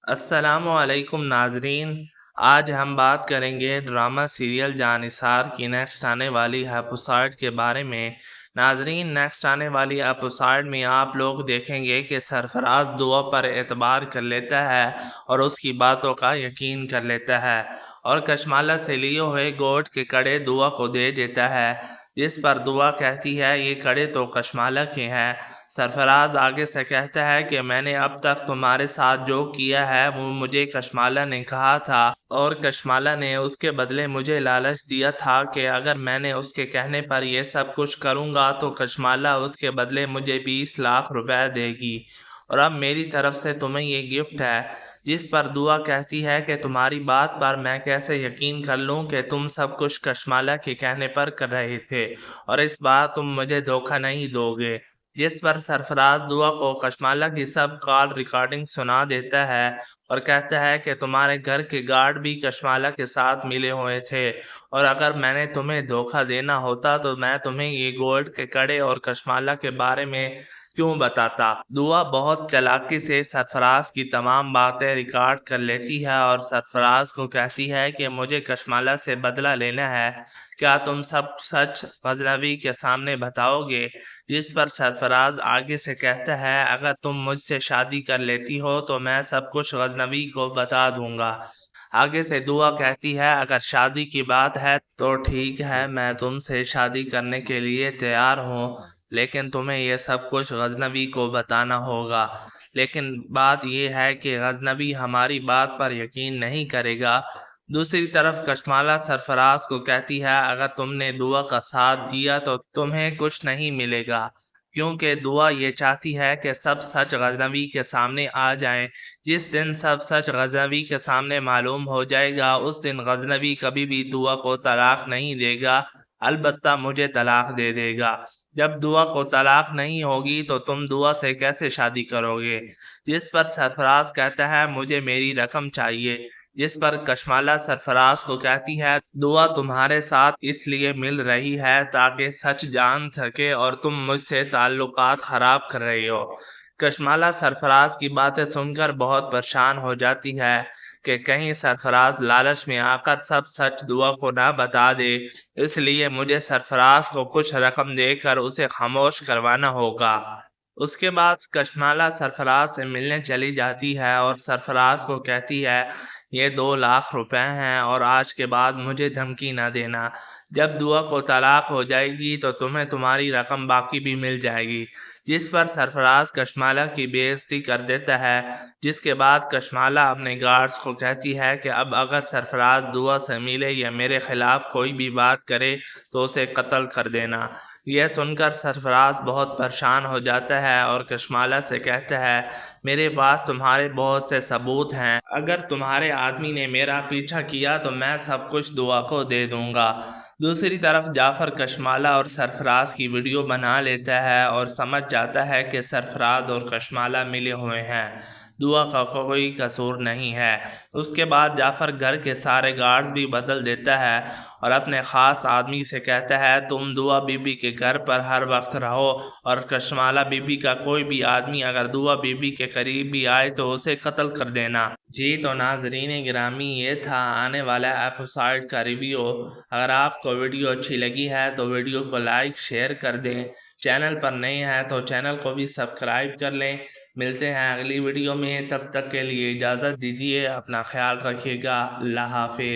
السلام علیکم ناظرین، آج ہم بات کریں گے ڈرامہ سیریل جانثار کی نیکسٹ آنے والی ایپیسوڈ کے بارے میں۔ ناظرین، نیکسٹ آنے والی ایپیسوڈ میں آپ لوگ دیکھیں گے کہ سرفراز دعا پر اعتبار کر لیتا ہے اور اس کی باتوں کا یقین کر لیتا ہے اور کشمالہ سے لیے ہوئے گوٹ کے کڑے دعا کو دے دیتا ہے، جس پر دعا کہتی ہے یہ کڑے تو کشمالہ کے ہیں۔ سرفراز آگے سے کہتا ہے کہ میں نے اب تک تمہارے ساتھ جو کیا ہے وہ مجھے کشمالہ نے کہا تھا، اور کشمالہ نے اس کے بدلے مجھے لالچ دیا تھا کہ اگر میں نے اس کے کہنے پر یہ سب کچھ کروں گا تو کشمالہ اس کے بدلے مجھے 20 لاکھ روپے دے گی، اور اب میری طرف سے تمہیں یہ گفٹ ہے۔ جس پر دعا کہتی ہے کہ تمہاری بات پر میں کیسے یقین کر لوں کہ تم سب کچھ کشمالہ کے کہنے پر کر رہے تھے اور اس بار تم مجھے دھوکہ نہیں دو گے۔ جس پر سرفراز دعا کو کشمالہ کی سب کال ریکارڈنگ سنا دیتا ہے اور کہتا ہے کہ تمہارے گھر کے گارڈ بھی کشمالہ کے ساتھ ملے ہوئے تھے، اور اگر میں نے تمہیں دھوکہ دینا ہوتا تو میں تمہیں یہ گولڈ کے کڑے اور کشمالہ کے بارے میں کیوں بتاتا۔ دعا بہت چلاکی سے سرفراز کی تمام باتیں ریکارڈ کر لیتی ہے اور سرفراز کو کہتی ہے کہ مجھے کشمالہ سے بدلہ لینا ہے، کیا تم سب سچ غزنوی کے سامنے بتاؤ گے؟ جس پر سرفراز آگے سے کہتا ہے اگر تم مجھ سے شادی کر لیتی ہو تو میں سب کچھ غزنوی کو بتا دوں گا۔ آگے سے دعا کہتی ہے اگر شادی کی بات ہے تو ٹھیک ہے، میں تم سے شادی کرنے کے لیے تیار ہوں، لیکن تمہیں یہ سب کچھ غزنوی کو بتانا ہوگا۔ لیکن بات یہ ہے کہ غزنوی ہماری بات پر یقین نہیں کرے گا۔ دوسری طرف کشمالہ سرفراز کو کہتی ہے اگر تم نے دعا کا ساتھ دیا تو تمہیں کچھ نہیں ملے گا، کیونکہ دعا یہ چاہتی ہے کہ سب سچ غزنوی کے سامنے آ جائیں۔ جس دن سب سچ غزنوی کے سامنے معلوم ہو جائے گا اس دن غزنوی کبھی بھی دعا کو طلاق نہیں دے گا، البتہ مجھے طلاق دے دے گا۔ جب دعا کو طلاق نہیں ہوگی تو تم دعا سے کیسے شادی کرو گے؟ جس پر سرفراز کہتا ہے مجھے میری رقم چاہیے۔ جس پر کشمالہ سرفراز کو کہتی ہے دعا تمہارے ساتھ اس لیے مل رہی ہے تاکہ سچ جان سکے اور تم مجھ سے تعلقات خراب کر رہے ہو۔ کشمالہ سرفراز کی باتیں سن کر بہت پریشان ہو جاتی ہے کہ کہیں سرفراز لالچ میں آ کر سب سچ دعا کو نہ بتا دے، اس لیے مجھے سرفراز کو کچھ رقم دے کر اسے خاموش کروانا ہوگا۔ اس کے بعد کشمالہ سرفراز سے ملنے چلی جاتی ہے اور سرفراز کو کہتی ہے یہ 2 لاکھ روپے ہیں اور آج کے بعد مجھے دھمکی نہ دینا، جب دعا کو طلاق ہو جائے گی تو تمہیں تمہاری رقم باقی بھی مل جائے گی۔ جس پر سرفراز کشمالہ کی بے عزتی کر دیتا ہے، جس کے بعد کشمالہ اپنے گارڈز کو کہتی ہے کہ اب اگر سرفراز دعا سے ملے یا میرے خلاف کوئی بھی بات کرے تو اسے قتل کر دینا۔ یہ سن کر سرفراز بہت پریشان ہو جاتا ہے اور کشمالہ سے کہتا ہے میرے پاس تمہارے بہت سے ثبوت ہیں، اگر تمہارے آدمی نے میرا پیچھا کیا تو میں سب کچھ دعا کو دے دوں گا۔ دوسری طرف جعفر کشمالہ اور سرفراز کی ویڈیو بنا لیتا ہے اور سمجھ جاتا ہے کہ سرفراز اور کشمالہ ملے ہوئے ہیں، دعا کا کوئی قصور نہیں ہے۔ اس کے بعد جعفر گھر کے سارے گارڈز بھی بدل دیتا ہے اور اپنے خاص آدمی سے کہتا ہے تم دعا بی بی کے گھر پر ہر وقت رہو اور کشمالہ بی بی کا کوئی بھی آدمی اگر دعا بی بی کے قریب بھی آئے تو اسے قتل کر دینا۔ جی تو ناظرین گرامی، یہ تھا آنے والا ایپیسوڈ کا ریویو۔ اگر آپ کو ویڈیو اچھی لگی ہے تو ویڈیو کو لائک شیئر کر دیں، چینل پر نئے ہیں تو چینل کو بھی سبسکرائب کر لیں۔ ملتے ہیں اگلی ویڈیو میں، تب تک کے لیے اجازت دیجیے، اپنا خیال رکھیے گا، اللہ حافظ۔